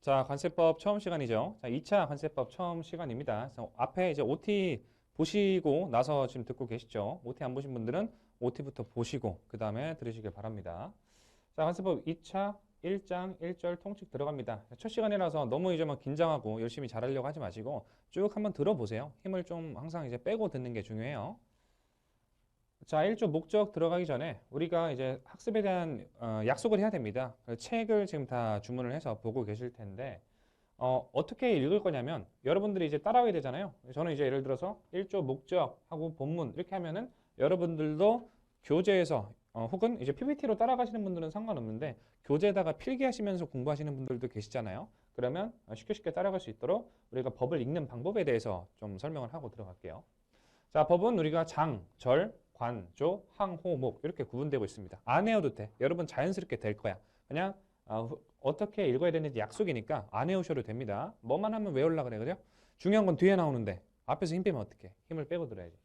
자, 관세법 처음 시간이죠. 자, 2차 관세법 처음 시간입니다. 그래서 앞에 이제 OT 보시고 나서 지금 듣고 계시죠? OT 안 보신 분들은 OT부터 보시고 그 다음에 들으시길 바랍니다. 자, 관세법 2차 1장 1절 통칙 들어갑니다. 첫 시간이라서 너무 이제 막 긴장하고 열심히 잘하려고 하지 마시고 쭉 한번 들어보세요. 힘을 좀 항상 이제 빼고 듣는 게 중요해요. 자, 1조 목적 들어가기 전에 우리가 이제 학습에 대한 약속을 해야 됩니다. 책을 지금 다 주문을 해서 보고 계실 텐데 어떻게 읽을 거냐면 여러분들이 이제 따라와야 되잖아요. 저는 이제 예를 들어서 1조 목적하고 본문 이렇게 하면은 여러분들도 교재에서 혹은 이제 PPT로 따라가시는 분들은 상관없는데 교재에다가 필기하시면서 공부하시는 분들도 계시잖아요. 그러면 쉽게 쉽게 따라갈 수 있도록 우리가 법을 읽는 방법에 대해서 좀 설명을 하고 들어갈게요. 자, 법은 우리가 장, 절, 관, 조, 항, 호, 목 이렇게 구분되고 있습니다. 안 외워도 돼. 여러분 자연스럽게 될 거야. 그냥 어떻게 읽어야 되는지 약속이니까 안 외우셔도 됩니다. 뭐만 하면 외우려고 그래, 그죠? 중요한 건 뒤에 나오는데 앞에서 힘 빼면 어떡해? 힘을 빼고 들어야지.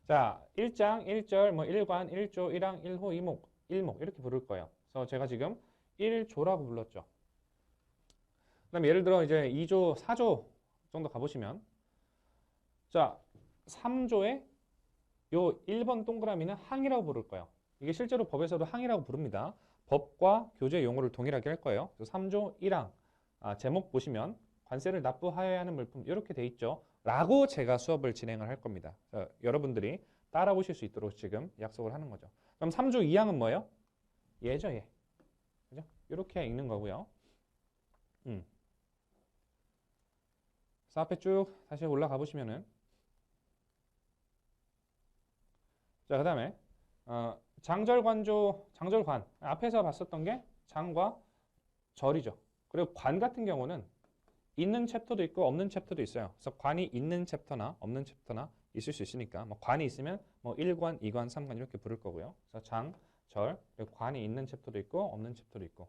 자, 1장, 1절, 뭐 1관, 1조, 1항, 1호, 2목, 1목 이렇게 부를 거예요. 그래서 제가 지금 1조라고 불렀죠. 그다음 예를 들어 이제 2조, 4조 정도 가보시면 자, 3조에 요 1번 동그라미는 항이라고 부를 거예요. 이게 실제로 법에서도 항이라고 부릅니다. 법과 교재 용어를 동일하게 할 거예요. 그래서 3조 1항 제목 보시면 관세를 납부하여야 하는 물품 이렇게 돼 있죠. 라고 제가 수업을 진행을 할 겁니다. 여러분들이 따라오실 수 있도록 지금 약속을 하는 거죠. 그럼 3조 2항은 뭐예요? 얘죠, 얘. 그죠? 이렇게 읽는 거고요. 그래서 앞에 쭉 다시 올라가 보시면은 자, 그 다음에 장절관조, 장절관 앞에서 봤었던 게 장과 절이죠. 그리고 관 같은 경우는 있는 챕터도 있고 없는 챕터도 있어요. 그래서 관이 있는 챕터나 없는 챕터나 있을 수 있으니까 뭐 관이 있으면 뭐 1관, 2관, 3관 이렇게 부를 거고요. 그래서 장, 절, 그리고 관이 있는 챕터도 있고 없는 챕터도 있고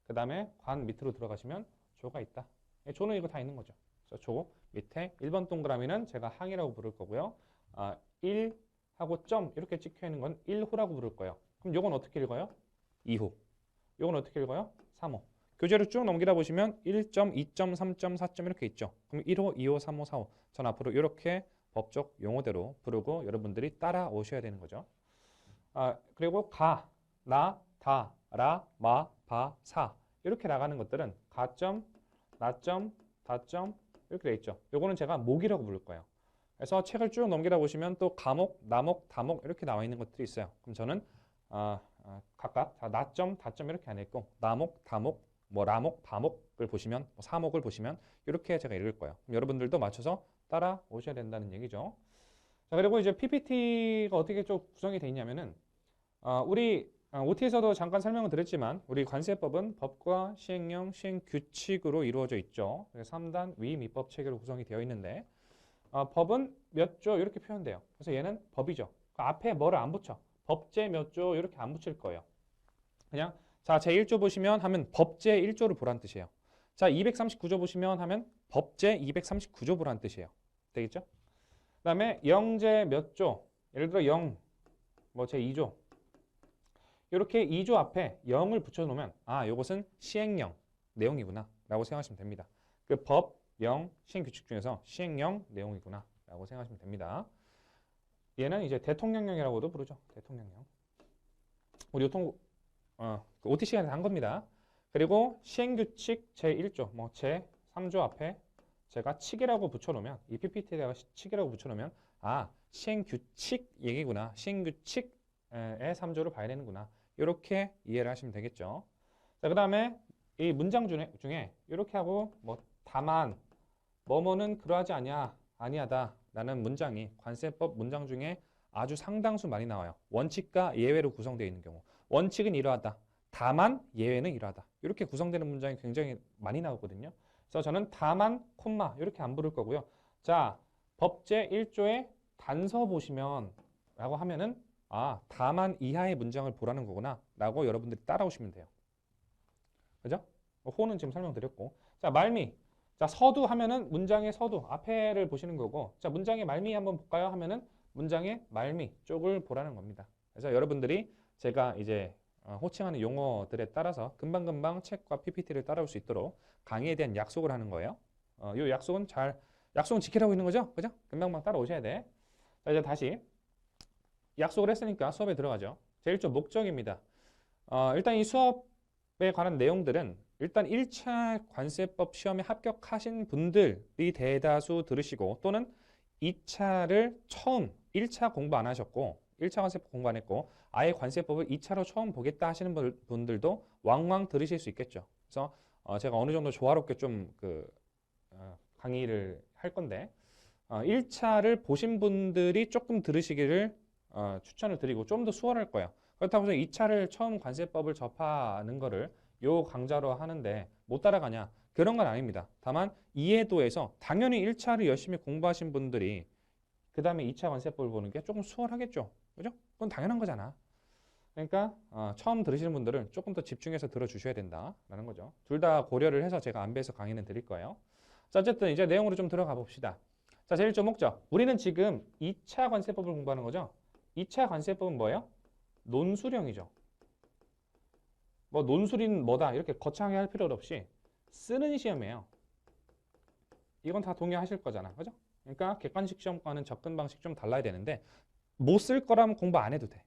그 다음에 관 밑으로 들어가시면 조가 있다. 조는 이거 다 있는 거죠. 그래서 조 밑에 1번 동그라미는 제가 항이라고 부를 거고요. 1 하고 점 이렇게 찍혀 있는 건 1호라고 부를 거예요. 그럼 요건 어떻게 읽어요? 2호. 요건 어떻게 읽어요? 3호. 교재로 쭉 넘기다 보시면 1점, 2점, 3점, 4점 이렇게 있죠. 그럼 1호, 2호, 3호, 4호. 전 앞으로 이렇게 법적 용어대로 부르고 여러분들이 따라오셔야 되는 거죠. 그리고 가, 나, 다, 라, 마, 바, 사 이렇게 나가는 것들은 가점, 나점, 다점 이렇게 돼 있죠. 요거는 제가 목이라고 부를 거예요. 그래서 책을 쭉 넘기다 보시면 또 가목, 나목, 다목 이렇게 나와 있는 것들이 있어요. 그럼 저는 각각 나점, 다점 이렇게 안 있고 나목, 다목, 뭐 라목, 바목을 보시면 뭐 사목을 보시면 이렇게 제가 읽을 거예요. 그럼 여러분들도 맞춰서 따라 오셔야 된다는 얘기죠. 자, 그리고 이제 PPT가 어떻게 좀 구성이 돼 있냐면은 우리 OT에서도 잠깐 설명을 드렸지만 우리 관세법은 법과 시행령, 시행규칙으로 이루어져 있죠. 3단 위, 밑법 체계로 구성이 되어 있는데 법은 몇 조 이렇게 표현돼요. 그래서 얘는 법이죠. 그 앞에 뭐를 안 붙여. 법제 몇 조 이렇게 안 붙일 거예요. 그냥 자, 제 1조 보시면 하면 법제 1조를 보란 뜻이에요. 자, 239조 보시면 하면 법제 239조 보란 뜻이에요. 되겠죠? 그다음에 영제 몇 조. 예를 들어 0, 뭐 제 2조. 이렇게 2조 앞에 0을 붙여 놓으면 요것은 시행령 내용이구나 라고 생각하시면 됩니다. 그 법, 령, 시행규칙 중에서 시행령 내용이구나 라고 생각하시면 됩니다. 얘는 이제 대통령령이라고도 부르죠. 대통령령. 우리 그 OT 시간에 한 겁니다. 그리고 시행규칙 제1조, 뭐 제3조 앞에 제가 칙이라고 붙여놓으면 이 PPT에다가 칙이라고 붙여놓으면 시행규칙 얘기구나. 시행규칙의 3조를 봐야 되는구나. 이렇게 이해를 하시면 되겠죠. 자, 그 다음에 이 문장 중에 이렇게 하고 뭐 다만 뭐뭐는 그러하지 아니하다 라는 문장이 관세법 문장 중에 아주 상당수 많이 나와요. 원칙과 예외로 구성되어 있는 경우. 원칙은 이러하다. 다만 예외는 이러하다. 이렇게 구성되는 문장이 굉장히 많이 나오거든요. 그래서 저는 다만 콤마 이렇게 안 부를 거고요. 자, 법제 1조의 단서 보시면 라고 하면은 다만 이하의 문장을 보라는 거구나 라고 여러분들이 따라오시면 돼요. 그죠? 호는 지금 설명드렸고. 자, 말미. 자, 서두 하면은 문장의 서두 앞에를 보시는 거고, 자, 문장의 말미 한번 볼까요? 하면은 문장의 말미 쪽을 보라는 겁니다. 그래서 여러분들이 제가 이제 호칭하는 용어들에 따라서 금방금방 책과 PPT를 따라올 수 있도록 강의에 대한 약속을 하는 거예요. 이 약속은 지키라고 있는 거죠? 그죠? 금방금방 따라오셔야 돼. 자, 이제 다시 약속을 했으니까 수업에 들어가죠. 제1조 목적입니다. 일단 이 수업에 관한 내용들은 일단 1차 관세법 시험에 합격하신 분들이 대다수 들으시고 또는 2차를 처음 1차 공부 안 하셨고 1차 관세법 공부 안 했고 아예 관세법을 2차로 처음 보겠다 하시는 분들도 왕왕 들으실 수 있겠죠. 그래서 제가 어느 정도 조화롭게 좀 강의를 할 건데 1차를 보신 분들이 조금 들으시기를 추천을 드리고 좀 더 수월할 거예요. 그렇다고 해서 2차를 처음 관세법을 접하는 거를 요 강좌로 하는데 못 따라가냐? 그런 건 아닙니다. 다만 이해도에서 당연히 1차를 열심히 공부하신 분들이 그 다음에 2차 관세법을 보는 게 조금 수월하겠죠. 그죠? 그건 당연한 거잖아. 그러니까 처음 들으시는 분들은 조금 더 집중해서 들어주셔야 된다라는 거죠. 둘 다 고려를 해서 제가 안배해서 강의는 드릴 거예요. 자, 어쨌든 이제 내용으로 좀 들어가 봅시다. 자, 제1조 목적. 우리는 지금 2차 관세법을 공부하는 거죠. 2차 관세법은 뭐예요? 논술형이죠. 뭐 논술인 뭐다 이렇게 거창하게 할 필요 없이 쓰는 시험이에요. 이건 다 동의하실 거잖아. 그죠? 그러니까 객관식 시험과는 접근 방식 좀 달라야 되는데 못 쓸 거라면 공부 안 해도 돼.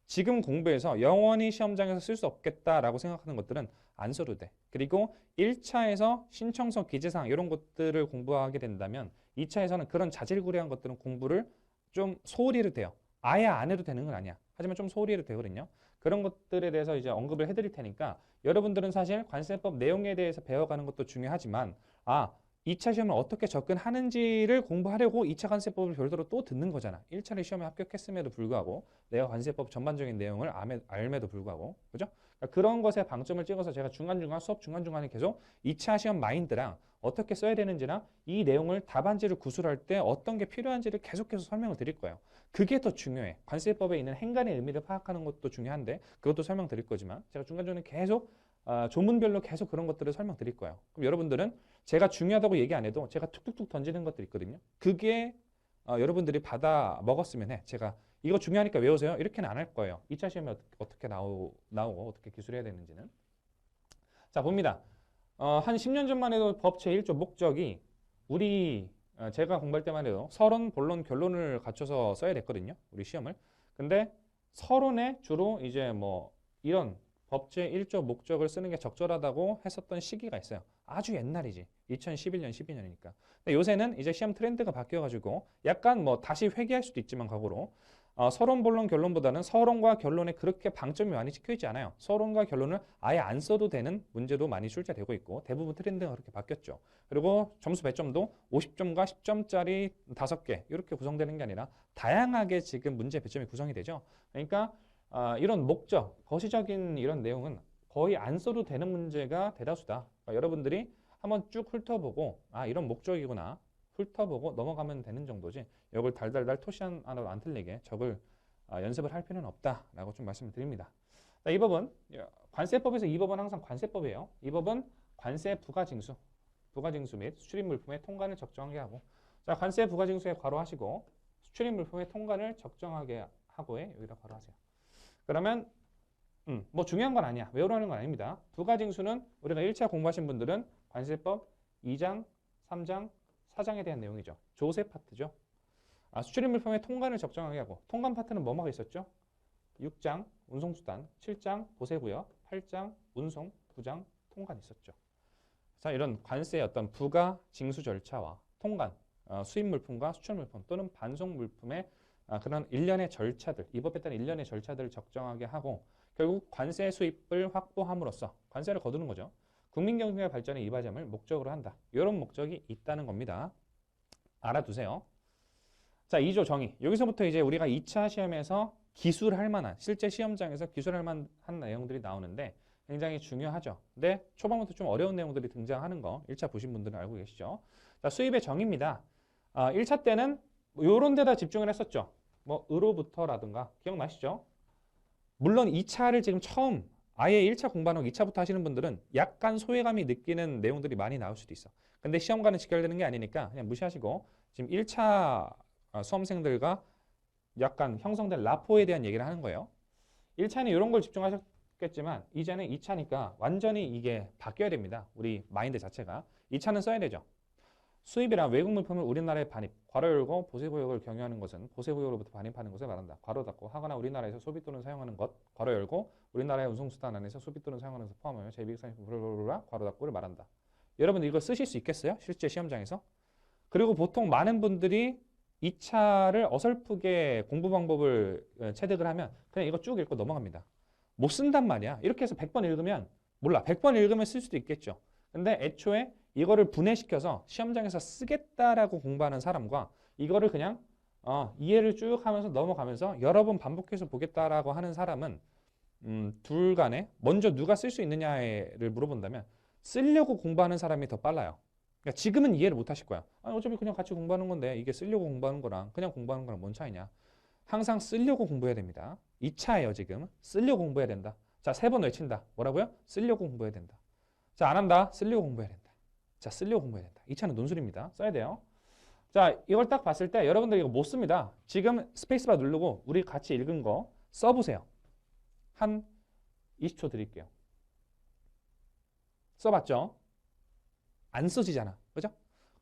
지금 공부해서 영원히 시험장에서 쓸 수 없겠다라고 생각하는 것들은 안 써도 돼. 그리고 1차에서 신청서 기재사항 이런 것들을 공부하게 된다면 2차에서는 그런 자질구레한 것들은 공부를 좀 소홀히 해도 돼요. 아예 안 해도 되는 건 아니야. 하지만 좀 소홀히 해도 되거든요. 그런 것들에 대해서 이제 언급을 해드릴 테니까 여러분들은 사실 관세법 내용에 대해서 배워가는 것도 중요하지만 2차 시험을 어떻게 접근하는지를 공부하려고 2차 관세법을 별도로 또 듣는 거잖아. 1차를 시험에 합격했음에도 불구하고 내가 관세법 전반적인 내용을 알매도 불구하고 그죠? 그러니까 그런 것에 방점을 찍어서 제가 중간중간 수업 중간중간에 계속 2차 시험 마인드랑 어떻게 써야 되는지랑 이 내용을 답안지를 구술할 때 어떤 게 필요한지를 계속해서 설명을 드릴 거예요. 그게 더 중요해. 관세법에 있는 행간의 의미를 파악하는 것도 중요한데 그것도 설명드릴 거지만 제가 중간중간에 계속 조문별로 계속 그런 것들을 설명드릴 거예요. 그럼 여러분들은 제가 중요하다고 얘기 안 해도 제가 툭툭툭 던지는 것들 있거든요. 그게 여러분들이 받아 먹었으면 해. 제가 이거 중요하니까 외우세요. 이렇게는 안 할 거예요. 2차 시험에 어떻게 나오고 어떻게 기술해야 되는지는. 자, 봅니다. 한 10년 전만 해도 법 제1조 목적이 제가 공부할 때만 해도 서론, 본론, 결론을 갖춰서 써야 됐거든요. 우리 시험을. 근데 서론에 주로 이제 뭐 이런 법 제1조 목적을 쓰는 게 적절하다고 했었던 시기가 있어요. 아주 옛날이지. 2011년, 12년이니까. 근데 요새는 이제 시험 트렌드가 바뀌어가지고 약간 뭐 다시 회귀할 수도 있지만 과거로 서론, 본론, 결론보다는 서론과 결론에 그렇게 방점이 많이 찍혀있지 않아요. 서론과 결론을 아예 안 써도 되는 문제도 많이 출제되고 있고 대부분 트렌드가 그렇게 바뀌었죠. 그리고 점수 배점도 50점과 10점짜리 5개 이렇게 구성되는 게 아니라 다양하게 지금 문제 배점이 구성이 되죠. 그러니까 이런 목적, 거시적인 이런 내용은 거의 안 써도 되는 문제가 대다수다. 그러니까 여러분들이 한번 쭉 훑어보고 이런 목적이구나. 훑어보고 넘어가면 되는 정도지 이걸 달달달 토시 하나도 안 틀리게 적을 연습을 할 필요는 없다라고 좀 말씀을 드립니다. 자, 이 법은 관세법에서 이 법은 항상 관세법이에요. 이 법은 관세 부가징수 및 수출입 물품의 통관을 적정하게 하고 자, 관세 부가징수에 괄호하시고 수출입 물품의 통관을 적정하게 하고에 여기다 괄호하세요. 그러면 뭐 중요한 건 아니야. 외우라는 건 아닙니다. 부가징수는 우리가 1차 공부하신 분들은 관세법 2장, 3장, 4장에 대한 내용이죠. 조세 파트죠. 수출입 물품의 통관을 적정하게 하고 통관 파트는 뭐뭐가 있었죠? 6장 운송수단, 7장 보세부여, 8장 운송, 9장 통관 있었죠. 자, 이런 관세의 어떤 부가 징수 절차와 통관, 수입 물품과 수출 물품 또는 반송 물품의 그런 일련의 절차들, 이 법에 따른 일련의 절차들을 적정하게 하고 결국 관세 수입을 확보함으로써 관세를 거두는 거죠. 국민 경제 발전에 이바지함을 목적으로 한다. 이런 목적이 있다는 겁니다. 알아두세요. 자, 2조 정의. 여기서부터 이제 우리가 2차 시험에서 기술할 만한, 실제 시험장에서 기술할 만한 내용들이 나오는데 굉장히 중요하죠. 근데 초반부터 좀 어려운 내용들이 등장하는 거 1차 보신 분들은 알고 계시죠. 자, 수입의 정의입니다. 1차 때는 이런 데다 집중을 했었죠. 뭐 으로부터라든가 기억나시죠? 물론 2차를 지금 처음 아예 1차 공부하는 2차부터 하시는 분들은 약간 소외감이 느끼는 내용들이 많이 나올 수도 있어. 근데 시험과는 직결되는 게 아니니까 그냥 무시하시고 지금 1차 수험생들과 약간 형성된 라포에 대한 얘기를 하는 거예요. 1차는 이런 걸 집중하셨 겠지만 이제는 2차니까 완전히 이게 바뀌어야 됩니다. 우리 마인드 자체가. 2차는 써야 되죠. 수입이란 외국 물품을 우리나라에 반입, 괄호 열고 보세구역을 경유하는 것은 보세구역으로부터 반입하는 것을 말한다. 괄호 닫고 하거나 우리나라에서 소비 또는 사용하는 것, 괄호 열고 우리나라의 운송수단 안에서 소비 또는 사용하는 것을 포함하며 제200상품 블블블블 괄호 닫고를 말한다. 여러분 이거 쓰실 수 있겠어요? 실제 시험장에서? 그리고 보통 많은 분들이 2차를 어설프게 공부 방법을 체득을 하면 그냥 이거 쭉 읽고 넘어갑니다. 못 쓴단 말이야. 이렇게 해서 100번 읽으면 몰라. 100번 읽으면 쓸 수도 있겠죠. 근데 애초에 이거를 분해시켜서 시험장에서 쓰겠다라고 공부하는 사람과 이거를 그냥 이해를 쭉 하면서 넘어가면서 여러 번 반복해서 보겠다라고 하는 사람은 둘 간에 먼저 누가 쓸 수 있느냐를 물어본다면 쓰려고 공부하는 사람이 더 빨라요. 그러니까 지금은 이해를 못 하실 거야. 아니, 어차피 그냥 같이 공부하는 건데 이게 쓰려고 공부하는 거랑 그냥 공부하는 거랑 뭔 차이냐. 항상 쓰려고 공부해야 됩니다. 2차예요 지금. 쓰려고 공부해야 된다. 자, 3번 외친다. 뭐라고요? 쓰려고 공부해야 된다. 자, 안 한다. 쓰려고 공부해야 된다. 자, 쓰려고 공부해야 된다. 2차는 논술입니다. 써야 돼요. 자, 이걸 딱 봤을 때 여러분들 이거 못 씁니다. 지금 스페이스바 누르고 우리 같이 읽은 거 써보세요. 한 20초 드릴게요. 써봤죠? 안 써지잖아. 그죠?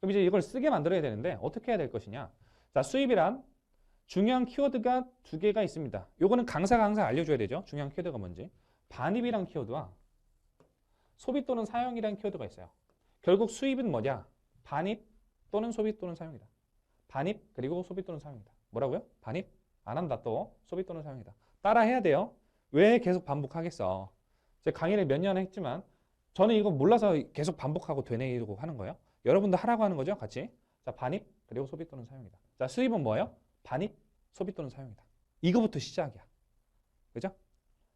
그럼 이제 이걸 쓰게 만들어야 되는데 어떻게 해야 될 것이냐. 자, 수입이란 중요한 키워드가 2개가 있습니다. 요거는 강사가 항상 알려줘야 되죠. 중요한 키워드가 뭔지. 반입이란 키워드와 소비 또는 사용이란 키워드가 있어요. 결국 수입은 뭐냐? 반입 또는 소비 또는 사용이다. 반입 그리고 소비 또는 사용이다. 뭐라고요? 반입? 안 한다 또. 소비 또는 사용이다. 따라 해야 돼요. 왜 계속 반복하겠어? 제가 강의를 몇 년 했지만 저는 이거 몰라서 계속 반복하고 되뇌이고 하는 거예요. 여러분도 하라고 하는 거죠. 같이. 자, 반입 그리고 소비 또는 사용이다. 자, 수입은 뭐예요? 반입, 소비 또는 사용이다. 이거부터 시작이야. 그죠?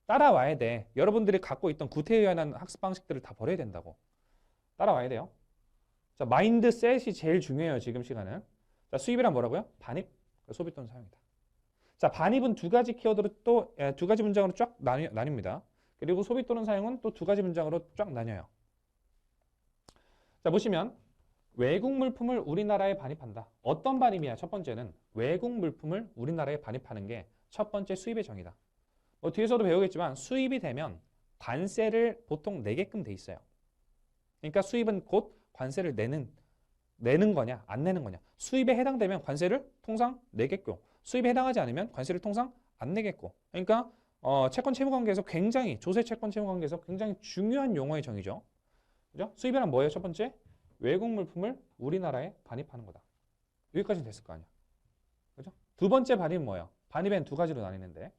따라와야 돼. 여러분들이 갖고 있던 구태의연한 학습 방식들을 다 버려야 된다고. 따라와야 돼요. 자, 마인드셋이 제일 중요해요. 지금 시간은. 자, 수입이란 뭐라고요? 반입, 소비 또는 사용이다. 자, 반입은 2가지 키워드로 또 2가지 문장으로 쫙 나뉩니다. 그리고 소비 또는 사용은 또 2가지 문장으로 쫙 나뉘어요. 자, 보시면 외국 물품을 우리나라에 반입한다. 어떤 반입이야? 첫 번째는 외국 물품을 우리나라에 반입하는 게 첫 번째 수입의 정의다. 뒤에서도 배우겠지만 수입이 되면 관세를 보통 내게끔 돼 있어요. 그러니까 수입은 곧 관세를 내는 거냐 안 내는 거냐. 수입에 해당되면 관세를 통상 내겠고 수입에 해당하지 않으면 관세를 통상 안 내겠고. 그러니까 채권 채무 관계에서 굉장히 조세 채권 채무 관계에서 굉장히 중요한 용어의 정의죠. 그죠? 수입이란 뭐예요? 첫 번째 외국 물품을 우리나라에 반입하는 거다. 여기까지는 됐을 거 아니야. 그죠? 두 번째 반입은 뭐예요? 반입엔 2가지로 나뉘는데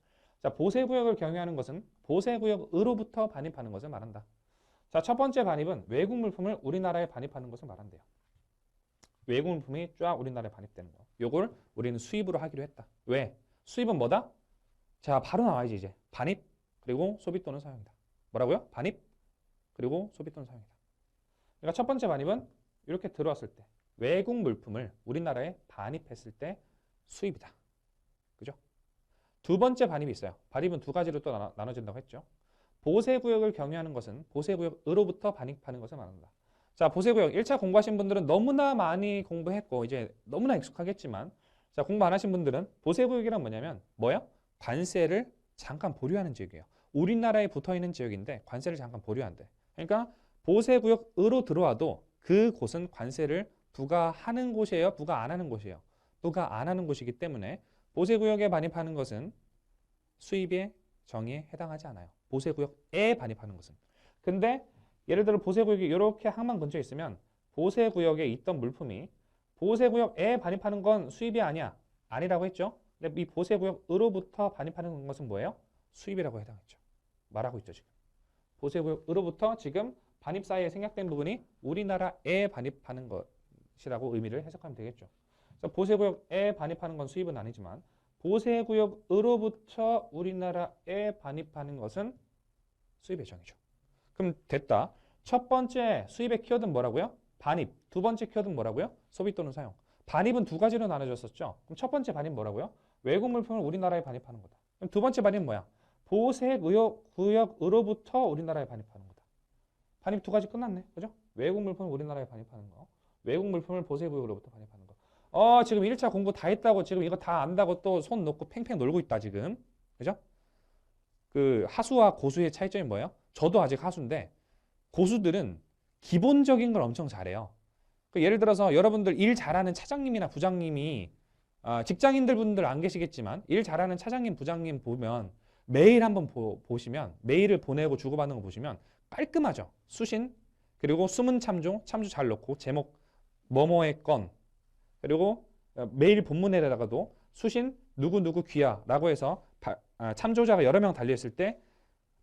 자, 보세구역을 경유하는 것은 보세구역으로부터 반입하는 것을 말한다. 자, 첫 번째 반입은 외국 물품을 우리나라에 반입하는 것을 말한대요. 외국 물품이 쫙 우리나라에 반입되는 거. 요걸 우리는 수입으로 하기로 했다. 왜? 수입은 뭐다? 자, 바로 나와야지 이제. 반입 그리고 소비 또는 사용이다. 뭐라고요? 반입 그리고 소비 또는 사용이다. 그러니까 첫 번째 반입은 이렇게 들어왔을 때 외국 물품을 우리나라에 반입했을 때 수입이다. 그죠? 두 번째 반입이 있어요. 반입은 2가지로 또 나눠진다고 했죠. 보세구역을 경유하는 것은 보세구역으로부터 반입하는 것을 말한다. 자, 보세구역 1차 공부하신 분들은 너무나 많이 공부했고 이제 너무나 익숙하겠지만 자, 공부 안 하신 분들은 보세구역이란 뭐냐면 뭐야? 관세를 잠깐 보류하는 지역이에요. 우리나라에 붙어있는 지역인데 관세를 잠깐 보류한대. 그러니까 보세구역으로 들어와도 그곳은 관세를 부과하는 곳이에요? 부과 안 하는 곳이에요? 부과 안 하는 곳이기 때문에 보세구역에 반입하는 것은 수입의 정의에 해당하지 않아요. 보세구역에 반입하는 것은. 근데 예를 들어 보세구역이 이렇게 항만 근처에 있으면 보세구역에 있던 물품이 보세구역에 반입하는 건 수입이 아니야. 아니라고 했죠. 근데 이 보세구역으로부터 반입하는 것은 뭐예요? 수입이라고 해당했죠. 말하고 있죠 지금. 보세구역으로부터 지금 반입 사이에 생략된 부분이 우리나라에 반입하는 것이라고 의미를 해석하면 되겠죠. 보세구역에 반입하는 건 수입은 아니지만 보세구역으로부터 우리나라에 반입하는 것은 수입의 정의죠. 그럼 됐다. 첫 번째 수입의 키워드는 뭐라고요? 반입. 두 번째 키워드는 뭐라고요? 소비 또는 사용. 반입은 2가지로 나눠졌었죠. 그럼 첫 번째 반입 뭐라고요? 외국 물품을 우리나라에 반입하는 거다. 그럼 두 번째 반입은 뭐야? 보세구역으로부터 우리나라에 반입하는 거다. 반입 2가지 끝났네. 그죠? 외국 물품을 우리나라에 반입하는 거. 외국 물품을 보세구역으로부터 반입하는 거. 지금 1차 공부 다 했다고 지금 이거 다 안다고 또 손 놓고 팽팽 놀고 있다 지금. 그죠? 그 하수와 고수의 차이점이 뭐예요? 저도 아직 하수인데 고수들은 기본적인 걸 엄청 잘해요. 그 예를 들어서 여러분들 일 잘하는 차장님이나 부장님이 직장인들 분들 안 계시겠지만 일 잘하는 차장님, 부장님 보면 메일 한번 보시면 메일을 보내고 주고받는 거 보시면 깔끔하죠. 수신, 그리고 숨은 참조, 참조 잘 넣고 제목 뭐뭐의 건, 그리고 메일 본문에다가도 수신 누구누구 귀하라고 해서 참조자가 여러 명 달려있을 때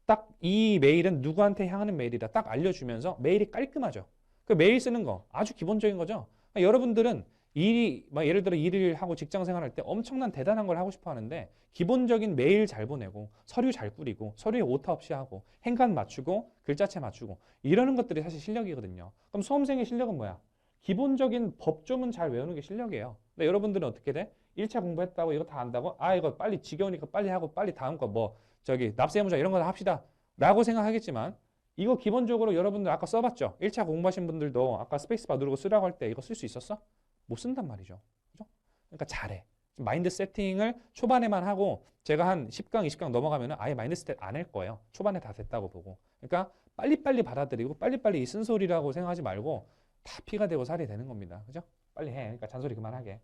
딱 이 메일은 누구한테 향하는 메일이다 딱 알려주면서 메일이 깔끔하죠. 그 메일 쓰는 거 아주 기본적인 거죠. 그러니까 여러분들은 일이 막 예를 들어 일을 하고 직장 생활할 때 엄청난 대단한 걸 하고 싶어 하는데 기본적인 메일 잘 보내고 서류 잘 꾸리고 서류에 오타 없이 하고 행간 맞추고 글자체 맞추고 이러는 것들이 사실 실력이거든요. 그럼 수험생의 실력은 뭐야? 기본적인 법조문 잘 외우는 게 실력이에요. 근데 여러분들은 어떻게 돼? 1차 공부했다고 이거 다 안다고? 아 이거 빨리 지겨우니까 빨리 하고 빨리 다음 거 뭐 저기 납세의무자 이런 거 합시다 라고 생각하겠지만 이거 기본적으로 여러분들 아까 써봤죠? 1차 공부하신 분들도 아까 스페이스바 누르고 쓰라고 할 때 이거 쓸 수 있었어? 못 쓴단 말이죠. 그죠? 그러니까 잘해. 마인드 세팅을 초반에만 하고 제가 한 10강, 20강 넘어가면 아예 마인드 세팅 안 할 거예요. 초반에 다 됐다고 보고. 그러니까 빨리빨리 받아들이고 빨리빨리 이 쓴소리라고 생각하지 말고 다 피가 되고 살이 되는 겁니다. 그죠? 빨리 해. 그러니까 잔소리 그만하게.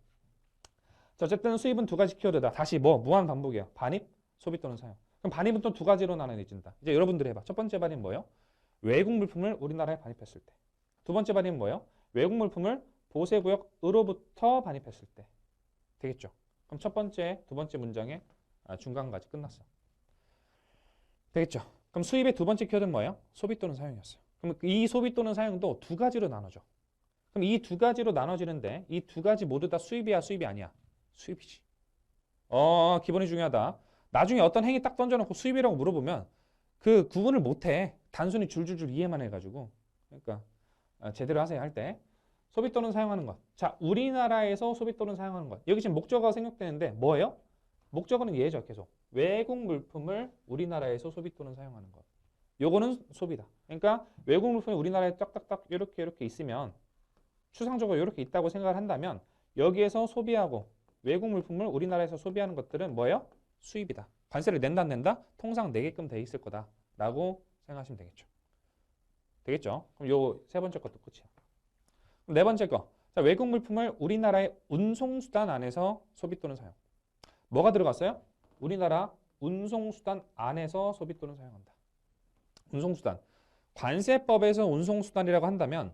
자, 어쨌든 수입은 두 가지 키워드다. 다시 뭐 무한 반복이에요. 반입, 소비 또는 사용. 그럼 반입은 또 두 가지로 나눠진다. 이제 여러분들 해봐. 첫 번째 반입은 뭐예요? 외국 물품을 우리나라에 반입했을 때. 두 번째 반입은 뭐예요? 외국 물품을 보세구역으로부터 반입했을 때. 되겠죠? 그럼 첫 번째, 두 번째 문장의 중간까지 끝났어. 되겠죠? 그럼 수입의 두 번째 키워드는 뭐예요? 소비 또는 사용이었어요. 그럼 이 소비 또는 사용도 두 가지로 나눠져. 그럼 이 두 가지로 나눠지는데 이 두 가지 모두 다 수입이야, 수입이 아니야? 수입이지. 기본이 중요하다. 나중에 어떤 행위 딱 던져놓고 수입이라고 물어보면 그 구분을 못해. 단순히 줄줄줄 이해만 해가지고. 그러니까 제대로 하세요 할 때. 소비 또는 사용하는 것. 자, 우리나라에서 소비 또는 사용하는 것. 여기 지금 목적어가 생략되는데 뭐예요? 목적어는 얘죠, 계속. 외국 물품을 우리나라에서 소비 또는 사용하는 것. 요거는 소비다. 그러니까 외국 물품이 우리나라에 딱딱딱 이렇게 있으면 추상적으로 이렇게 있다고 생각을 한다면 여기에서 소비하고 외국 물품을 우리나라에서 소비하는 것들은 뭐예요? 수입이다. 관세를 낸다 안 낸다? 통상 내게끔 돼 있을 거다 라고 생각하시면 되겠죠. 되겠죠? 그럼 요 세 번째 것도 끝이야. 그럼 네 번째 거. 자, 외국 물품을 우리나라의 운송수단 안에서 소비 또는 사용. 뭐가 들어갔어요? 우리나라 운송수단 안에서 소비 또는 사용한다. 운송수단. 관세법에서 운송수단이라고 한다면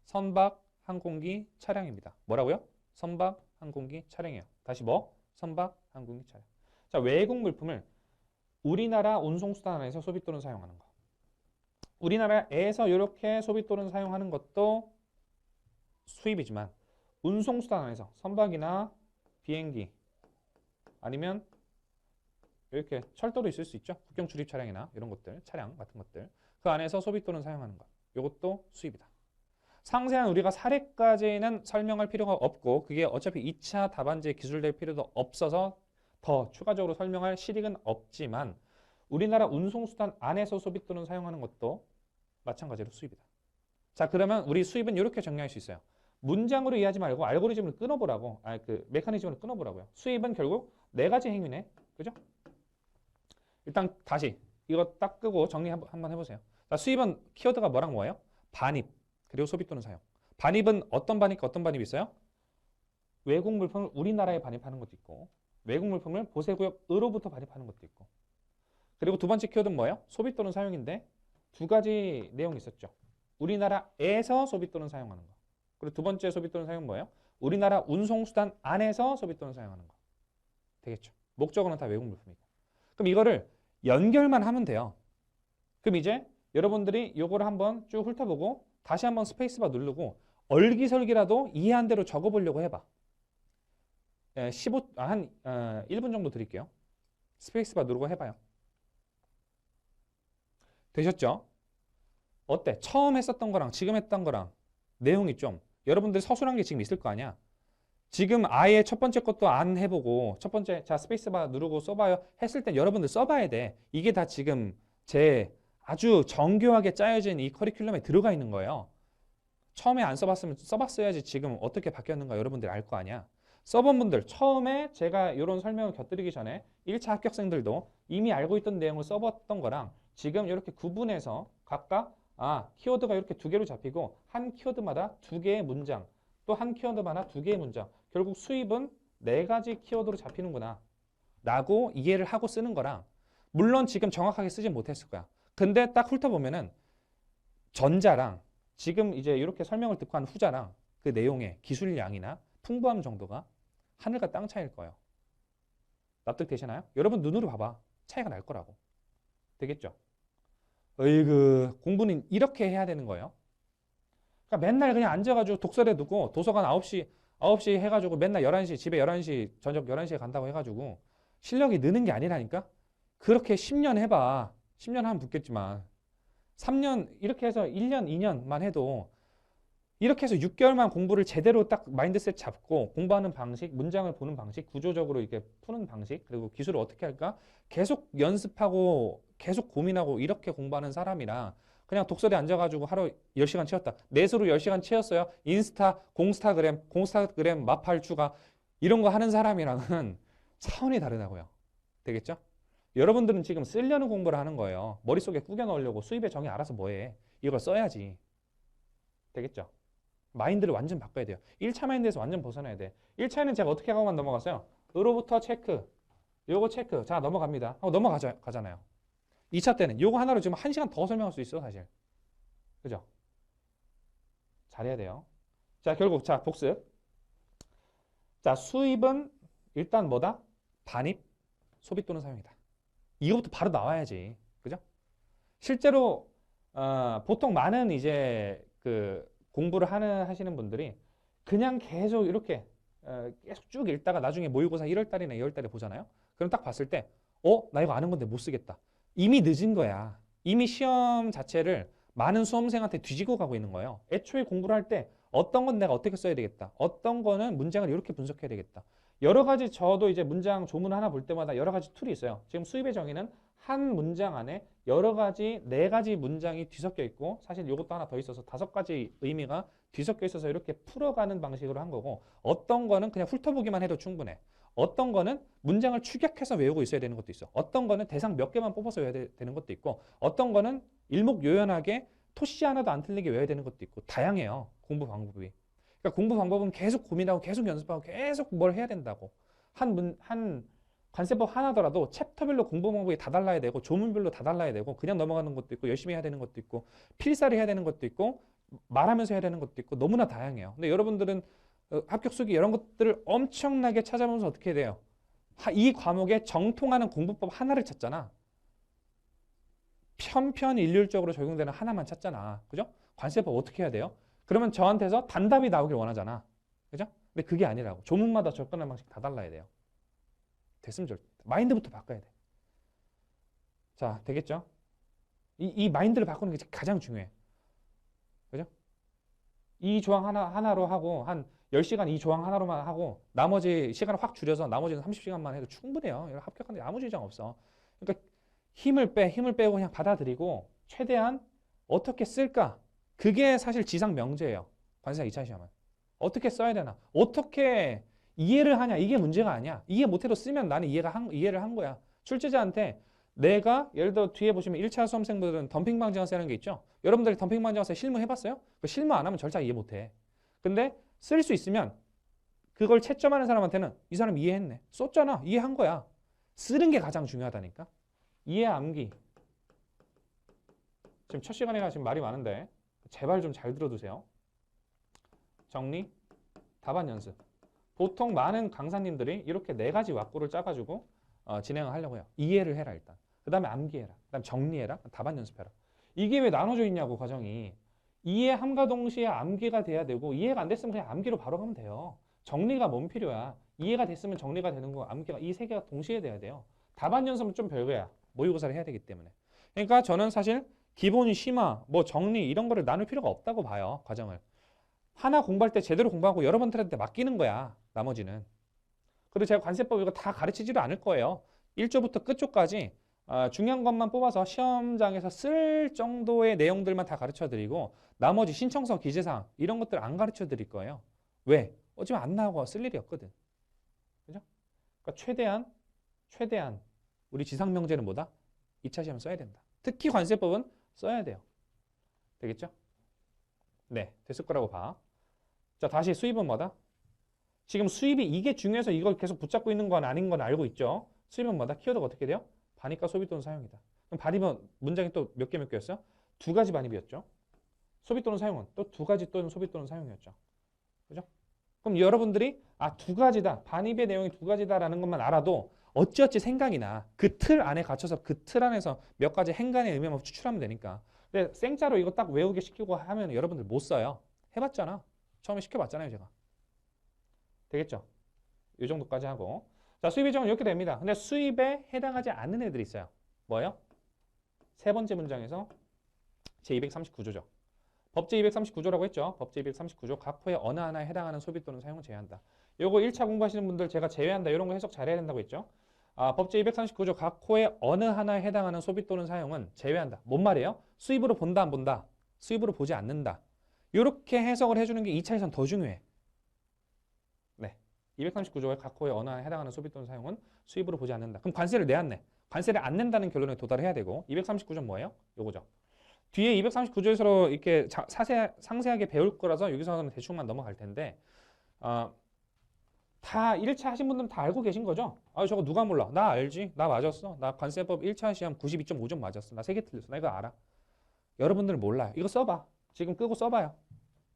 선박, 항공기, 차량입니다. 뭐라고요? 선박, 항공기, 차량이에요. 다시 뭐? 선박, 항공기, 차량. 자, 외국 물품을 우리나라 운송수단 안에서 소비 또는 사용하는 거. 우리나라에서 이렇게 소비 또는 사용하는 것도 수입이지만 운송수단 안에서 선박이나 비행기 아니면 이렇게 철도도 있을 수 있죠. 국경 출입 차량이나 이런 것들, 차량 같은 것들. 그 안에서 소비 또는 사용하는 것. 이것도 수입이다. 상세한 우리가 사례까지는 설명할 필요가 없고 그게 어차피 2차 답안지에 기술될 필요도 없어서 더 추가적으로 설명할 실익은 없지만 우리나라 운송수단 안에서 소비 또는 사용하는 것도 마찬가지로 수입이다. 자, 그러면 우리 수입은 이렇게 정리할 수 있어요. 문장으로 이해하지 말고 알고리즘을 끊어보라고. 메커니즘을 끊어보라고요. 수입은 결국 네 가지 행위네. 그죠? 일단 다시 이거 딱 끄고 정리 한번 해보세요. 자, 수입은 키워드가 뭐랑 뭐예요? 반입, 그리고 소비 또는 사용. 반입은 어떤 반입과 어떤 반입이 있어요? 외국 물품을 우리나라에 반입하는 것도 있고 외국 물품을 보세구역으로부터 반입하는 것도 있고 그리고 두 번째 키워드는 뭐예요? 소비 또는 사용인데 두 가지 내용이 있었죠. 우리나라에서 소비 또는 사용하는 거. 그리고 두 번째 소비 또는 사용은 뭐예요? 우리나라 운송수단 안에서 소비 또는 사용하는 거. 되겠죠. 목적어는 다 외국 물품이고. 그럼 이거를 연결만 하면 돼요. 그럼 이제 여러분들이 이거를 한번 쭉 훑어보고 다시 한번 스페이스바 누르고 얼기설기라도 이해한 대로 적어보려고 해봐. 1분 정도 드릴게요. 스페이스바 누르고 해봐요. 되셨죠? 어때? 처음 했었던 거랑 지금 했던 거랑 내용이 좀 여러분들 서술한 게 지금 있을 거 아니야? 지금 아예 첫 번째 것도 안 해보고 첫 번째 자 스페이스바 누르고 써봐요 했을 땐 여러분들 써봐야 돼. 이게 다 지금 제 아주 정교하게 짜여진 이 커리큘럼에 들어가 있는 거예요. 처음에 안 써봤으면 써봤어야지 지금 어떻게 바뀌었는가 여러분들이 알 거 아니야. 서버분들 처음에 제가 이런 설명을 곁들이기 전에 1차 합격생들도 이미 알고 있던 내용을 써봤던 거랑 지금 이렇게 구분해서 각각 키워드가 이렇게 두 개로 잡히고 한 키워드마다 두 개의 문장 또 한 키워드마다 두 개의 문장 결국 수입은 네 가지 키워드로 잡히는구나 라고 이해를 하고 쓰는 거랑 물론 지금 정확하게 쓰진 못했을 거야. 근데 딱 훑어보면은 전자랑 지금 이제 이렇게 설명을 듣고 한 후자랑 그 내용의 기술량이나 풍부함 정도가 하늘과 땅 차이일 거예요. 납득되시나요? 여러분 눈으로 봐봐. 차이가 날 거라고. 되겠죠? 으이그 공부는 이렇게 해야 되는 거예요. 그러니까 맨날 그냥 앉아가지고 독서대 두고 도서관 9시 해가지고 맨날 11시 집에 11시 저녁 11시에 간다고 해가지고 실력이 느는 게 아니라니까? 그렇게 10년 해봐. 10년 하면 붙겠지만 3년 이렇게 해서 1년 2년만 해도 이렇게 해서 6개월만 공부를 제대로 딱 마인드셋 잡고 공부하는 방식, 문장을 보는 방식, 구조적으로 이렇게 푸는 방식, 그리고 기술을 어떻게 할까? 계속 연습하고 계속 고민하고 이렇게 공부하는 사람이랑 그냥 독서대 앉아가지고 하루 10시간 채웠다. 넷으로 10시간 채웠어요. 인스타, 공스타그램, 마팔 추가 이런 거 하는 사람이랑은 차원이 다르다고요. 되겠죠? 여러분들은 지금 쓰려는 공부를 하는 거예요. 머릿속에 꾸겨 넣으려고 수입의 정의 알아서 뭐해. 이걸 써야지. 되겠죠? 마인드를 완전 바꿔야 돼요. 1차 마인드에서 완전 벗어나야 돼. 1차에는 제가 어떻게 하고만 넘어갔어요? 으로부터 체크. 요거 체크. 자, 넘어갑니다. 하고 넘어가잖아요. 2차 때는 요거 하나로 지금 1시간 더 설명할 수 있어, 사실. 그죠? 잘해야 돼요. 자, 결국, 자, 복습. 자, 수입은 일단 뭐다? 반입, 소비 또는 사용이다. 이거부터 바로 나와야지. 그죠? 실제로, 보통 많은 이제 그 공부를 하시는 분들이 그냥 계속 이렇게 계속 쭉 읽다가 나중에 모의고사 1월 달이나 2월 달에 보잖아요. 그럼 딱 봤을 때, 나 이거 아는 건데 못 쓰겠다. 이미 늦은 거야. 이미 시험 자체를 많은 수험생한테 뒤지고 가고 있는 거예요. 애초에 공부를 할 때 어떤 건 내가 어떻게 써야 되겠다. 어떤 거는 문장을 이렇게 분석해야 되겠다. 여러 가지 저도 이제 문장 조문 하나 볼 때마다 여러 가지 툴이 있어요. 지금 수입의 정의는 한 문장 안에 여러 가지 4가지 문장이 뒤섞여 있고 사실 이것도 하나 더 있어서 5가지 의미가 뒤섞여 있어서 이렇게 풀어가는 방식으로 한 거고 어떤 거는 그냥 훑어보기만 해도 충분해. 어떤 거는 문장을 축약해서 외우고 있어야 되는 것도 있어. 어떤 거는 대상 몇 개만 뽑아서 외워야 되는 것도 있고 어떤 거는 일목요연하게 토시 하나도 안 틀리게 외워야 되는 것도 있고 다양해요. 공부 방법이. 그러니까 공부 방법은 계속 고민하고 계속 연습하고 계속 뭘 해야 된다고. 한 관세법 하나더라도 챕터별로 공부 방법이 다 달라야 되고 조문별로 다 달라야 되고 그냥 넘어가는 것도 있고 열심히 해야 되는 것도 있고 필사를 해야 되는 것도 있고 말하면서 해야 되는 것도 있고 너무나 다양해요. 근데 여러분들은 합격 수기 이런 것들을 엄청나게 찾아보면서 어떻게 해야 돼요? 이 과목에 정통하는 공부법 하나를 찾잖아. 편편일률적으로 적용되는 하나만 찾잖아. 그죠? 관세법 어떻게 해야 돼요? 그러면 저한테서 단답이 나오길 원하잖아. 그죠? 근데 그게 아니라고. 조문마다 접근하는 방식 다 달라야 돼요. 됐으면 좋겠다. 마인드부터 바꿔야 돼. 자, 되겠죠? 이 마인드를 바꾸는 게 가장 중요해. 그죠? 이 조항 하나로 하고 한 10시간 이 조항 하나로만 하고 나머지 시간을 확 줄여서 나머지는 30시간만 해도 충분해요. 합격하는데 아무 지장 없어. 그러니까 힘을 빼고 그냥 받아들이고 최대한 어떻게 쓸까? 그게 사실 지상 명제예요. 관세사 2차 시험은. 어떻게 써야 되나? 어떻게 이해를 하냐? 이게 문제가 아니야. 이해 못해도 쓰면 나는 이해를 한 거야. 출제자한테 내가 예를 들어 뒤에 보시면 1차 수험생분들은 덤핑 방지하세라는 게 있죠. 여러분들이 덤핑 방지하세 실무 해봤어요? 그 실무 안 하면 절차 이해 못해. 근데 쓸 수 있으면 그걸 채점하는 사람한테는 이 사람 이해했네. 썼잖아. 이해한 거야. 쓰는 게 가장 중요하다니까. 이해 암기. 지금 첫 시간이라 지금 말이 많은데 제발 좀 잘 들어두세요. 정리, 답안 연습. 보통 많은 강사님들이 이렇게 4가지 왁구를 짜가지고 진행을 하려고 해요. 이해를 해라 일단. 그 다음에 암기해라. 그 다음에 정리해라. 답안 연습해라. 이게 왜 나눠져 있냐고 과정이. 이해함과 동시에 암기가 돼야 되고 이해가 안 됐으면 그냥 암기로 바로 가면 돼요. 정리가 뭔 필요야. 이해가 됐으면 정리가 되는 거 암기가 이 3개가 동시에 돼야 돼요. 답안 연습은 좀 별거야. 모의고사를 해야 되기 때문에. 그러니까 저는 사실 기본 심화, 뭐 정리 이런 거를 나눌 필요가 없다고 봐요. 과정을. 하나 공부할 때 제대로 공부하고 여러분들한테 맡기는 거야. 나머지는. 그리고 제가 관세법 이거 다 가르치지도 않을 거예요. 1조부터 끝조까지 중요한 것만 뽑아서 시험장에서 쓸 정도의 내용들만 다 가르쳐 드리고 나머지 신청서, 기재사항 이런 것들 안 가르쳐 드릴 거예요. 왜? 어차피 안 나오고 쓸 일이 없거든. 그죠? 그러니까 최대한 우리 지상명제는 뭐다? 2차 시험 써야 된다. 특히 관세법은 써야 돼요. 되겠죠? 네, 됐을 거라고 봐. 자, 다시 수입은 뭐다? 지금 수입이 이게 중요해서 이걸 계속 붙잡고 있는 건 아닌 건 알고 있죠? 수입은 뭐다? 키워드가 어떻게 돼요? 반입과 소비 또는 사용이다. 그럼 반입은 문장이 또 몇 개였어요? 두 가지 반입이었죠. 소비 또는 사용은 또 두 가지 또는 소비 또는 사용이었죠. 그죠? 그럼 여러분들이 두 가지다. 반입의 내용이 두 가지다라는 것만 알아도 어찌어찌 생각이 나. 그 틀 안에 갇혀서 그 틀 안에서 몇 가지 행간의 의미만 추출하면 되니까. 근데 생짜로 이거 딱 외우게 시키고 하면 여러분들 못 써요. 해봤잖아. 처음에 시켜봤잖아요, 제가. 되겠죠? 이 정도까지 하고. 자, 수입 예정은 이렇게 됩니다. 근데 수입에 해당하지 않는 애들이 있어요. 뭐예요? 세 번째 문장에서 제239조죠. 법제 239조라고 했죠. 법제 239조 각 호의 어느 하나에 해당하는 소비 또는 사용을 제외한다. 요거 1차 공부하시는 분들 제가 제외한다 이런 거 해석 잘해야 된다고 했죠. 법제 239조 각 호의 어느 하나에 해당하는 소비 또는 사용은 제외한다. 뭔 말이에요? 수입으로 본다 안 본다? 수입으로 보지 않는다. 이렇게 해석을 해주는 게 2차에선 더 중요해. 네, 239조의 각 호의 어느 하나에 해당하는 소비 또는 사용은 수입으로 보지 않는다. 그럼 관세를 내야 안 내? 관세를 안 낸다는 결론에 도달해야 되고 239조는 뭐예요? 요거죠. 뒤에 239조에서 이렇게 상세하게 배울 거라서 여기서는 대충만 넘어갈 텐데 다 1차 하신 분들은 다 알고 계신 거죠? 저거 누가 몰라? 나 알지? 나 맞았어. 나 관세법 1차 시험 92.5점 맞았어. 나 3개 틀렸어. 나 이거 알아. 여러분들은 몰라요. 이거 써봐. 지금 끄고 써봐요.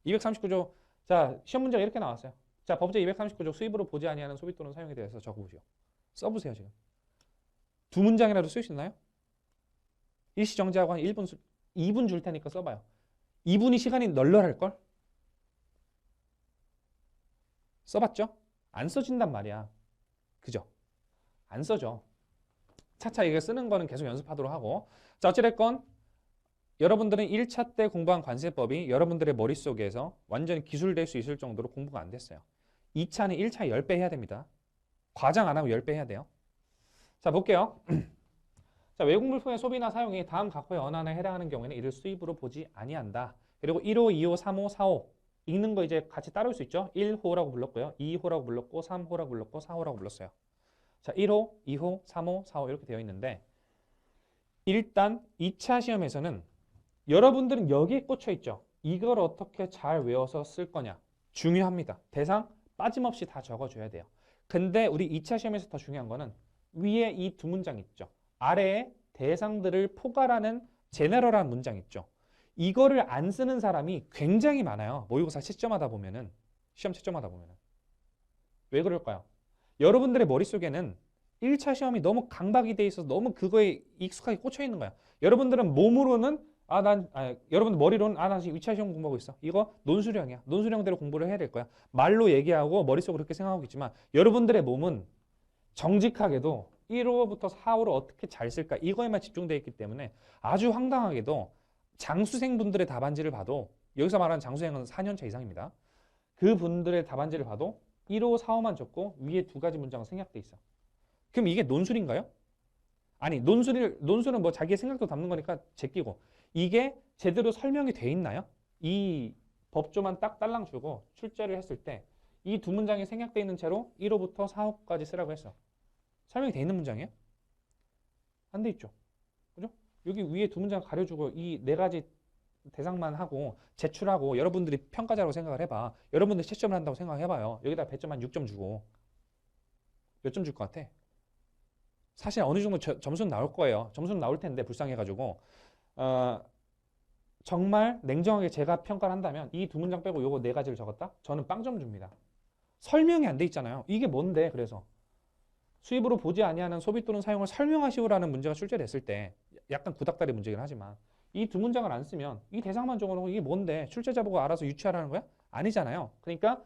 239조 자 시험 문제가 이렇게 나왔어요. 자 법제 239조 수입으로 보지 아니하는 소비 또는 사용에 대해서 적어보시오. 써보세요. 지금 두 문장이라도 쓸 수 있나요? 일시정지하고 한 2분 줄 테니까 써봐요. 2분이 시간이 널널할걸? 써봤죠? 안 써진단 말이야. 그죠? 안 써져. 차차 이게 쓰는 거는 계속 연습하도록 하고. 자, 어찌됐건 여러분들은 1차 때 공부한 관세법이 여러분들의 머릿속에서 완전히 기술될 수 있을 정도로 공부가 안 됐어요. 2차는 1차 10배 해야 됩니다. 과장 안 하고 10배 해야 돼요. 자, 볼게요. 자, 외국물품의 소비나 사용이 다음 각 호의 어느 하나에 해당하는 경우에는 이를 수입으로 보지 아니한다. 그리고 1호, 2호, 3호, 4호 읽는 거 이제 같이 따라올 수 있죠. 1호라고 불렀고요. 2호라고 불렀고 3호라고 불렀고 4호라고 불렀어요. 자, 1호, 2호, 3호, 4호 이렇게 되어 있는데 일단 2차 시험에서는 여러분들은 여기에 꽂혀 있죠. 이걸 어떻게 잘 외워서 쓸 거냐. 중요합니다. 대상 빠짐없이 다 적어줘야 돼요. 근데 우리 2차 시험에서 더 중요한 거는 위에 이 두 문장 있죠. 아래에 대상들을 포괄하는 제너럴한 문장 있죠. 이거를 안 쓰는 사람이 굉장히 많아요. 모의고사 채점하다 보면은 시험 채점하다 보면은 왜 그럴까요? 여러분들의 머릿속에는 1차 시험이 너무 강박이 돼 있어서 너무 그거에 익숙하게 꽂혀 있는 거야. 여러분들은 몸으로는 여러분들 머리로는 나 지금 2차 시험 공부하고 있어. 이거 논수령이야. 논수령대로 공부를 해야 될 거야. 말로 얘기하고 머릿속으로 그렇게 생각하고 있지만 여러분들의 몸은 정직하게도 1호부터 4호를 어떻게 잘 쓸까 이거에만 집중되어 있기 때문에 아주 황당하게도 장수생분들의 답안지를 봐도 여기서 말하는 장수생은 4년차 이상입니다. 그분들의 답안지를 봐도 1호, 4호만 적고 위에 두 가지 문장은 생략돼 있어. 그럼 이게 논술인가요? 아니 논술은 뭐 자기의 생각도 담는 거니까 제끼고 이게 제대로 설명이 돼 있나요? 이 법조만 딱 딸랑 주고 출제를 했을 때 이 두 문장이 생략돼 있는 채로 1호부터 4호까지 쓰라고 했어. 설명이 돼 있는 문장이에요? 안 돼 있죠. 그죠? 여기 위에 두 문장 가려주고 이 네 가지 대상만 하고 제출하고 여러분들이 평가자라고 생각을 해봐. 여러분들 채점을 한다고 생각해봐요. 여기다 배점 한 6점 주고 몇 점 줄 것 같아? 사실 어느 정도 점수는 나올 거예요. 점수는 나올 텐데 불쌍해가지고 정말 냉정하게 제가 평가를 한다면 이 두 문장 빼고 요거 네 가지를 적었다? 저는 빵점 줍니다. 설명이 안 돼 있잖아요. 이게 뭔데? 그래서 수입으로 보지 아니하는 소비 또는 사용을 설명하시오라는 문제가 출제됐을 때 약간 구닥다리 문제긴 하지만 이 두 문장을 안 쓰면 이 대상만 적어놓고 이게 뭔데? 출제자 보고 알아서 유추하라는 거야? 아니잖아요. 그러니까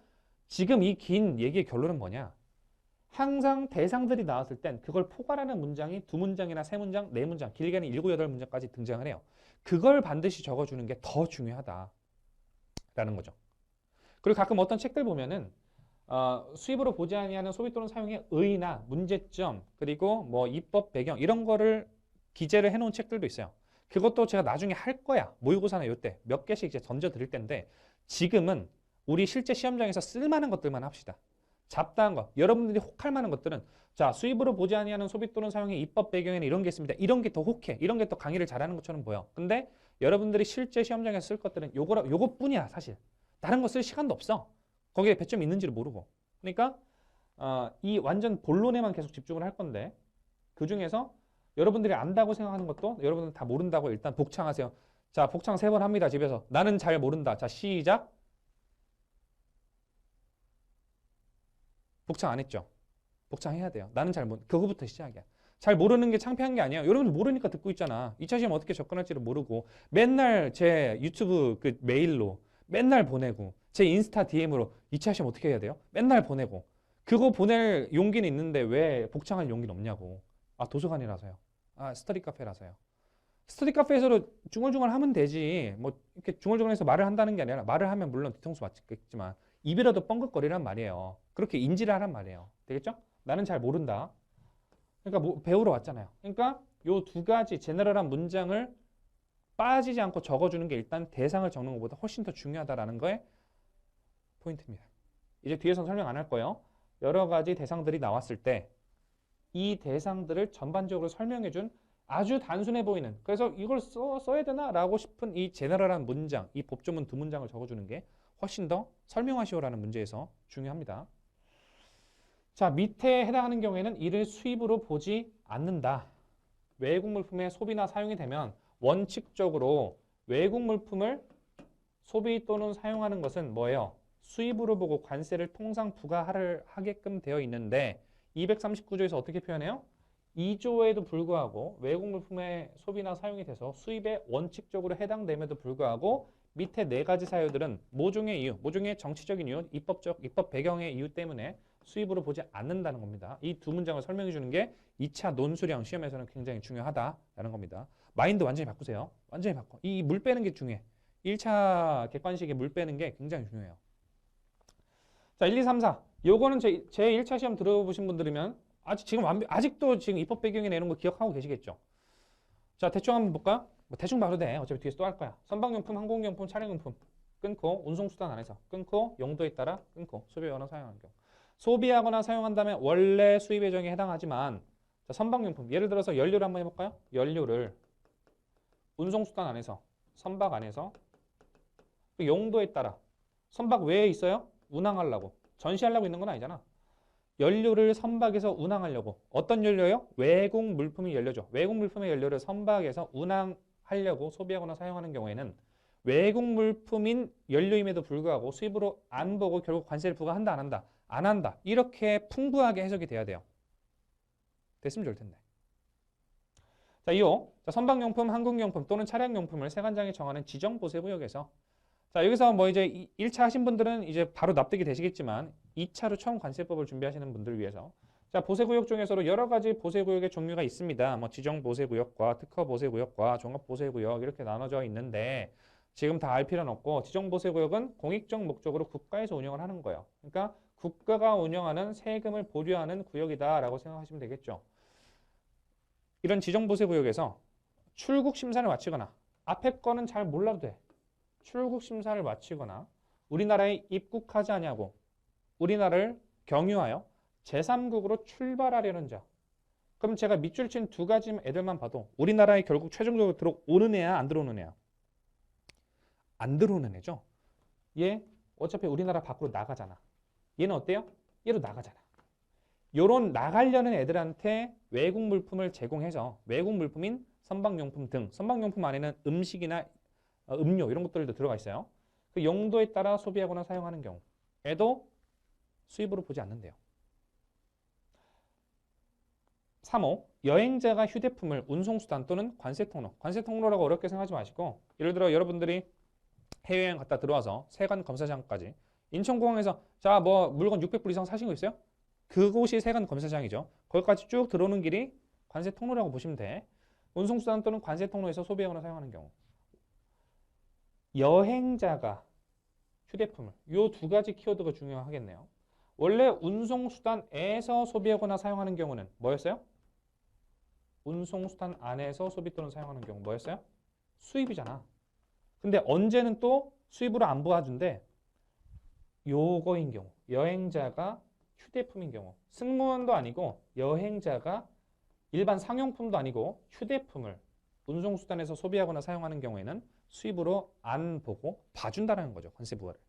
지금 이 긴 얘기의 결론은 뭐냐? 항상 대상들이 나왔을 땐 그걸 포괄하는 문장이 두 문장이나 세 문장, 네 문장, 길게는 7, 8문장까지 등장을 해요. 그걸 반드시 적어주는 게 더 중요하다라는 거죠. 그리고 가끔 어떤 책들 보면은 수입으로 보지 아니하는 소비 또는 사용의 의의나 문제점 그리고 뭐 입법 배경 이런 거를 기재를 해놓은 책들도 있어요. 그것도 제가 나중에 할 거야. 모의고사나 이때 몇 개씩 이제 던져 드릴 텐데 지금은 우리 실제 시험장에서 쓸만한 것들만 합시다. 잡다한 거, 여러분들이 혹할 만한 것들은 자, 수입으로 보지 아니하는 소비 또는 사용의 입법 배경에는 이런 게 있습니다. 이런 게 더 혹해. 이런 게 더 강의를 잘하는 것처럼 보여. 근데 여러분들이 실제 시험장에서 쓸 것들은 요거뿐이야, 사실. 다른 거 쓸 시간도 없어. 거기에 배점이 있는지를 모르고. 그러니까 이 완전 본론에만 계속 집중을 할 건데 그 중에서 여러분들이 안다고 생각하는 것도 여러분들 다 모른다고 일단 복창하세요. 자, 복창 3번 합니다. 집에서. 나는 잘 모른다. 자, 시작. 복창 안 했죠? 복창해야 돼요. 나는 잘 모르. 그거부터 시작이야. 잘 모르는 게 창피한 게 아니야. 여러분 모르니까 듣고 있잖아. 2차 시험 어떻게 접근할지를 모르고 맨날 제 유튜브 그 메일로 맨날 보내고 제 인스타 DM으로 2차 시험 어떻게 해야 돼요? 맨날 보내고 그거 보낼 용기는 있는데 왜 복창할 용기는 없냐고. 아, 도서관이라서요. 아, 스터디 카페라서요. 스터디 카페에서도 중얼중얼 하면 되지. 뭐 이렇게 중얼중얼해서 말을 한다는 게 아니라 말을 하면 물론 뒤통수 맞겠지만 입이라도 뻥긋거리란 말이에요. 그렇게 인지를 하란 말이에요. 되겠죠? 나는 잘 모른다. 그러니까 뭐 배우러 왔잖아요. 그러니까 요 두 가지 제너럴한 문장을 빠지지 않고 적어주는 게 일단 대상을 적는 것보다 훨씬 더 중요하다라는 거에 포인트입니다. 이제 뒤에서는 설명 안 할 거예요. 여러 가지 대상들이 나왔을 때 이 대상들을 전반적으로 설명해준 아주 단순해 보이는 그래서 이걸 써야 되나? 라고 싶은 이 제너럴한 문장, 이 법조문 두 문장을 적어주는 게 훨씬 더 설명하시오라는 문제에서 중요합니다. 자, 밑에 해당하는 경우에는 이를 수입으로 보지 않는다. 외국 물품의 소비나 사용이 되면 원칙적으로 외국 물품을 소비 또는 사용하는 것은 뭐예요? 수입으로 보고 관세를 통상 부과하게끔 되어 있는데 239조에서 어떻게 표현해요? 2조에도 불구하고 외국 물품의 소비나 사용이 돼서 수입에 원칙적으로 해당됨에도 불구하고 밑에 네 가지 사유들은 모종의 이유, 모종의 정치적인 이유, 입법 배경의 이유 때문에 수입으로 보지 않는다는 겁니다. 이 두 문장을 설명해 주는 게 2차 논수령 시험에서는 굉장히 중요하다라는 겁니다. 마인드 완전히 바꾸세요. 완전히 바꿔. 이 물 빼는 게 중요해. 1차 객관식에 물 빼는 게 굉장히 중요해요. 자, 1, 2, 3, 4. 요거는 제 1차 시험 들어보신 분들이면 아직도 지금 입법 배경에 내는 거 기억하고 계시겠죠? 자, 대충 한번 볼까요? 뭐 대충 봐도 돼. 어차피 뒤에서 또 할 거야. 선박용품, 항공용품, 차량용품 끊고 운송수단 안에서 끊고 용도에 따라 끊고 소비하거나 사용하는 경우. 소비하거나 사용한다면 원래 수입 예정에 해당하지만 자, 선박용품 예를 들어서 연료를 한번 해볼까요? 연료를 운송수단 안에서 선박 안에서 용도에 따라 선박 외에 있어요? 운항하려고 전시하려고 있는 건 아니잖아. 연료를 선박에서 운항하려고 어떤 연료요? 외국 물품이 연료죠. 외국 물품의 연료를 선박에서 운항하려고 소비하거나 사용하는 경우에는 외국 물품인 연료임에도 불구하고 수입으로 안 보고 결국 관세를 부과한다 안 한다? 안 한다. 이렇게 풍부하게 해석이 돼야 돼요. 됐으면 좋을 텐데. 자, 2호. 자, 선박용품, 항공용품 또는 차량용품을 세관장이 정하는 지정보세구역에서 자, 여기서 뭐 이제 1차 하신 분들은 이제 바로 납득이 되시겠지만 2차로 처음 관세법을 준비하시는 분들을 위해서 자, 보세구역 중에서도 여러 가지 보세구역의 종류가 있습니다. 뭐 지정보세구역과 특허보세구역과 종합보세구역 이렇게 나눠져 있는데 지금 다 알 필요는 없고 지정보세구역은 공익적 목적으로 국가에서 운영을 하는 거예요. 그러니까 국가가 운영하는 세금을 보류하는 구역이다라고 생각하시면 되겠죠. 이런 지정보세구역에서 출국심사를 마치거나 앞에 거는 잘 몰라도 돼. 출국심사를 마치거나 우리나라에 입국하지 아니하고 우리나라를 경유하여 제3국으로 출발하려는 자. 그럼 제가 밑줄 친 두 가지 애들만 봐도 우리나라에 결국 최종적으로 들어오는 애야 안 들어오는 애야? 안 들어오는 애죠. 얘 어차피 우리나라 밖으로 나가잖아. 얘는 어때요? 얘로 나가잖아. 요런 나가려는 애들한테 외국 물품을 제공해서 외국 물품인 선박용품 등 선박용품 안에는 음식이나 음료 이런 것들도 들어가 있어요. 그 용도에 따라 소비하거나 사용하는 경우에도 수입으로 보지 않는데요. 3호, 여행자가 휴대품을 운송수단 또는 관세통로. 관세통로라고 어렵게 생각하지 마시고 예를 들어 여러분들이 해외여행 갔다 들어와서 세관 검사장까지 인천공항에서 자, 뭐 물건 600불 이상 사신 거 있어요? 그곳이 세관 검사장이죠. 거기까지 쭉 들어오는 길이 관세통로라고 보시면 돼. 운송수단 또는 관세통로에서 소비하거나 사용하는 경우. 여행자가 휴대품을 이 두 가지 키워드가 중요하겠네요. 원래 운송수단에서 소비하거나 사용하는 경우는 뭐였어요? 운송수단 안에서 소비 또는 사용하는 경우 뭐였어요? 수입이잖아. 근데 언제는 또 수입으로 안 부과준대? 요거인 경우 여행자가 휴대품인 경우, 승무원도 아니고 여행자가 일반 상용품도 아니고 휴대품을 운송수단에서 소비하거나 사용하는 경우에는 수입으로 안 보고 봐준다는 거죠. 관세 부과를.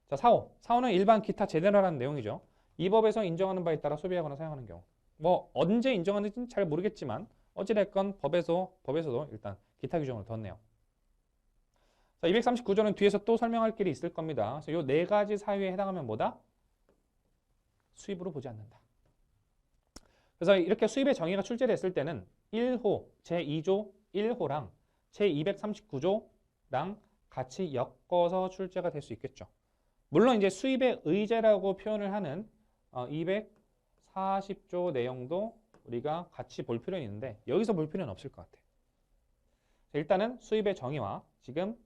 자, 4호. 4호는 일반 기타 제네럴한 내용이죠. 이 법에서 인정하는 바에 따라 소비하거나 사용하는 경우. 뭐 언제 인정하는지는 잘 모르겠지만 어찌됐건 법에서도 일단 기타 규정을 뒀네요. 자, 239조는 뒤에서 또 설명할 길이 있을 겁니다. 그래서 이 네 가지 사유에 해당하면 뭐다? 수입으로 보지 않는다. 그래서 이렇게 수입의 정의가 출제됐을 때는 1호, 제2조 1호랑 제239조랑 같이 엮어서 출제가 될 수 있겠죠. 물론 이제 수입의 의제라고 표현을 하는 240조 내용도 우리가 같이 볼 필요는 있는데 여기서 볼 필요는 없을 것 같아요. 일단은 수입의 정의와 지금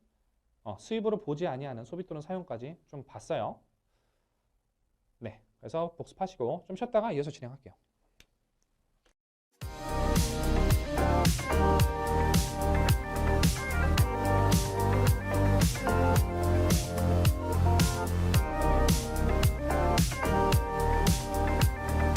수입으로 보지 아니하는 소비 또는 사용까지 좀 봤어요. 네, 그래서 복습하시고 좀 쉬었다가 이어서 진행할게요.